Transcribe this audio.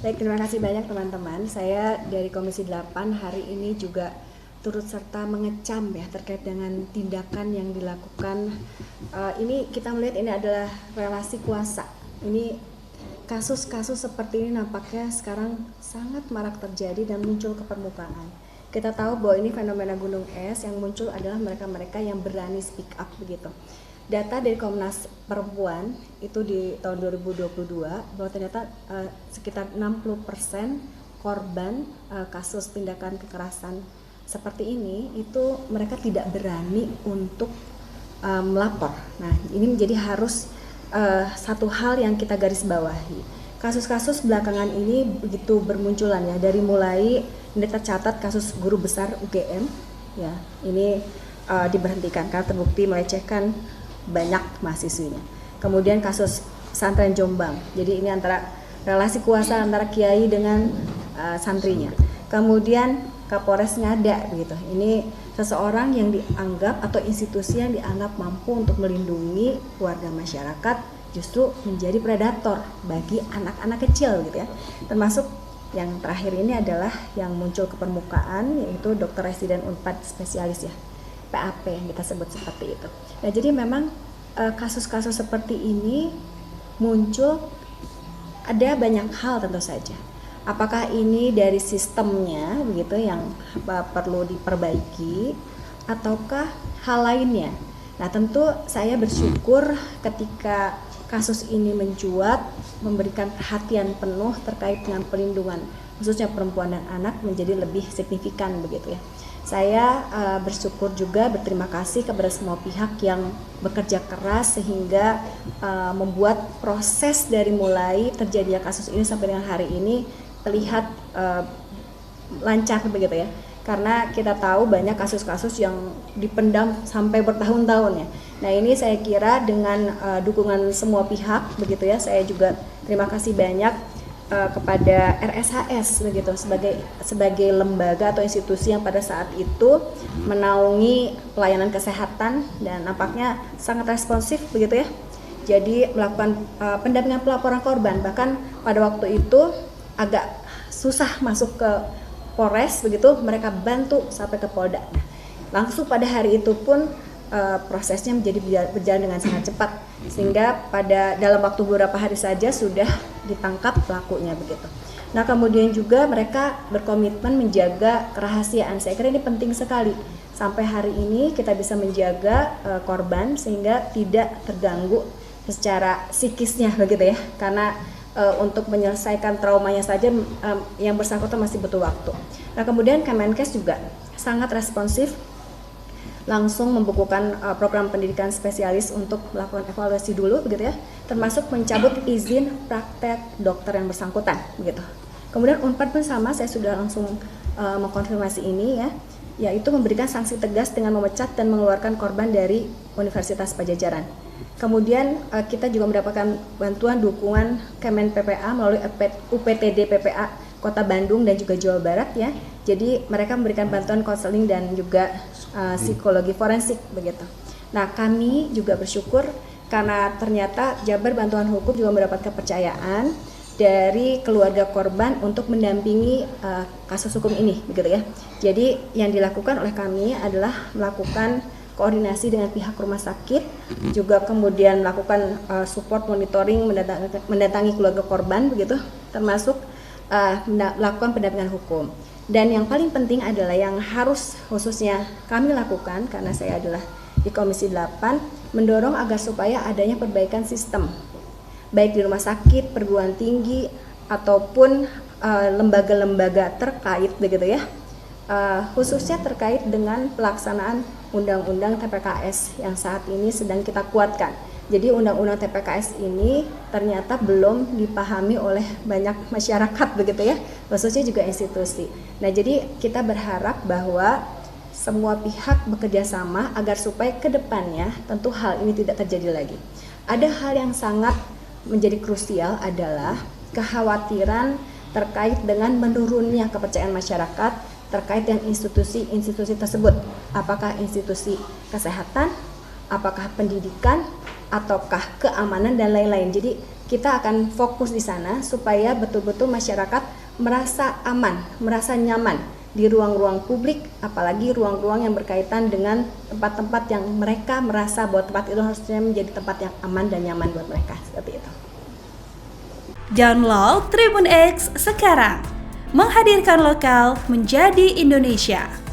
Baik, terima kasih banyak teman-teman. Saya dari Komisi 8 hari ini juga turut serta mengecam ya terkait dengan tindakan yang dilakukan. Ini kita melihat ini adalah relasi kuasa. Ini kasus-kasus seperti ini nampaknya sekarang sangat marak terjadi dan muncul ke permukaan. Kita tahu bahwa ini fenomena gunung es, yang muncul adalah mereka-mereka yang berani speak up begitu. Data dari Komnas Perempuan itu di tahun 2022 bahwa ternyata sekitar 60% korban kasus tindakan kekerasan seperti ini itu mereka tidak berani untuk melapor. Nah, ini menjadi harus satu hal yang kita garis bawahi. Kasus-kasus belakangan ini begitu bermunculan ya, dari mulai ini tercatat kasus guru besar UGM ya, ini diberhentikan karena terbukti melecehkan banyak mahasiswinya. Kemudian kasus pesantren Jombang, jadi ini antara relasi kuasa antara kiai dengan santrinya. Kemudian Kapolres Ngada begitu, ini seseorang yang dianggap atau institusi yang dianggap mampu untuk melindungi warga masyarakat justru menjadi predator bagi anak-anak kecil gitu ya. Termasuk yang terakhir ini adalah yang muncul ke permukaan, yaitu dokter residen Unpad spesialis ya, PAP yang kita sebut seperti itu. Nah, jadi memang kasus-kasus seperti ini muncul, ada banyak hal tentu saja. Apakah ini dari sistemnya begitu yang perlu diperbaiki ataukah hal lainnya? Nah, tentu saya bersyukur ketika kasus ini mencuat, memberikan perhatian penuh terkait dengan pelindungan khususnya perempuan dan anak menjadi lebih signifikan begitu ya. Saya bersyukur juga, berterima kasih kepada semua pihak yang bekerja keras sehingga membuat proses dari mulai terjadinya kasus ini sampai dengan hari ini terlihat lancar begitu ya. Karena kita tahu banyak kasus-kasus yang dipendam sampai bertahun-tahun ya. Nah, ini saya kira dengan dukungan semua pihak begitu ya, saya juga terima kasih banyak kepada RSHS begitu sebagai lembaga atau institusi yang pada saat itu menaungi pelayanan kesehatan dan nampaknya sangat responsif begitu ya. Jadi melakukan pendampingan pelaporan korban, bahkan pada waktu itu agak susah masuk ke Polres begitu, mereka bantu sampai ke Polda. Langsung pada hari itu pun prosesnya menjadi berjalan dengan sangat cepat sehingga pada dalam waktu beberapa hari saja sudah ditangkap pelakunya begitu. Nah, kemudian juga mereka berkomitmen menjaga kerahasiaan. Saya kira ini penting sekali. Sampai hari ini kita bisa menjaga korban sehingga tidak terganggu secara psikisnya begitu ya. Karena untuk menyelesaikan traumanya saja yang bersangkutan masih butuh waktu. Nah, kemudian Kemenkes juga sangat responsif, langsung membukukan program pendidikan spesialis untuk melakukan evaluasi dulu begitu ya, termasuk mencabut izin praktek dokter yang bersangkutan begitu. Kemudian Unpad pun sama, saya sudah langsung mengkonfirmasi ini ya, yaitu memberikan sanksi tegas dengan memecat dan mengeluarkan korban dari Universitas Padjadjaran. Kemudian kita juga mendapatkan bantuan dukungan Kemen PPA melalui UPTD PPA Kota Bandung dan juga Jawa Barat ya. Jadi mereka memberikan bantuan konseling dan juga psikologi forensik begitu. Nah, kami juga bersyukur karena ternyata Jabar Bantuan Hukum juga mendapat kepercayaan dari keluarga korban untuk mendampingi kasus hukum ini begitu ya. Jadi yang dilakukan oleh kami adalah melakukan koordinasi dengan pihak rumah sakit, juga kemudian melakukan support monitoring, mendatangi keluarga korban begitu, termasuk melakukan pendampingan hukum. Dan yang paling penting adalah yang harus khususnya kami lakukan karena saya adalah di Komisi 8, mendorong agar supaya adanya perbaikan sistem baik di rumah sakit, perguruan tinggi ataupun lembaga-lembaga terkait begitu ya. Khususnya terkait dengan pelaksanaan Undang-Undang TPKS yang saat ini sedang kita kuatkan. Jadi Undang-Undang TPKS ini ternyata belum dipahami oleh banyak masyarakat begitu ya, khususnya juga institusi. Nah, jadi kita berharap bahwa semua pihak bekerja sama agar supaya ke depannya tentu hal ini tidak terjadi lagi. Ada hal yang sangat menjadi krusial adalah kekhawatiran terkait dengan menurunnya kepercayaan masyarakat terkait dengan institusi-institusi tersebut. Apakah institusi kesehatan, apakah pendidikan, ataukah keamanan dan lain-lain. Jadi kita akan fokus di sana supaya betul-betul masyarakat merasa aman, merasa nyaman di ruang-ruang publik, apalagi ruang-ruang yang berkaitan dengan tempat-tempat yang mereka merasa bahwa tempat itu harusnya menjadi tempat yang aman dan nyaman buat mereka, seperti itu. Download Tribun X sekarang, menghadirkan lokal menjadi Indonesia.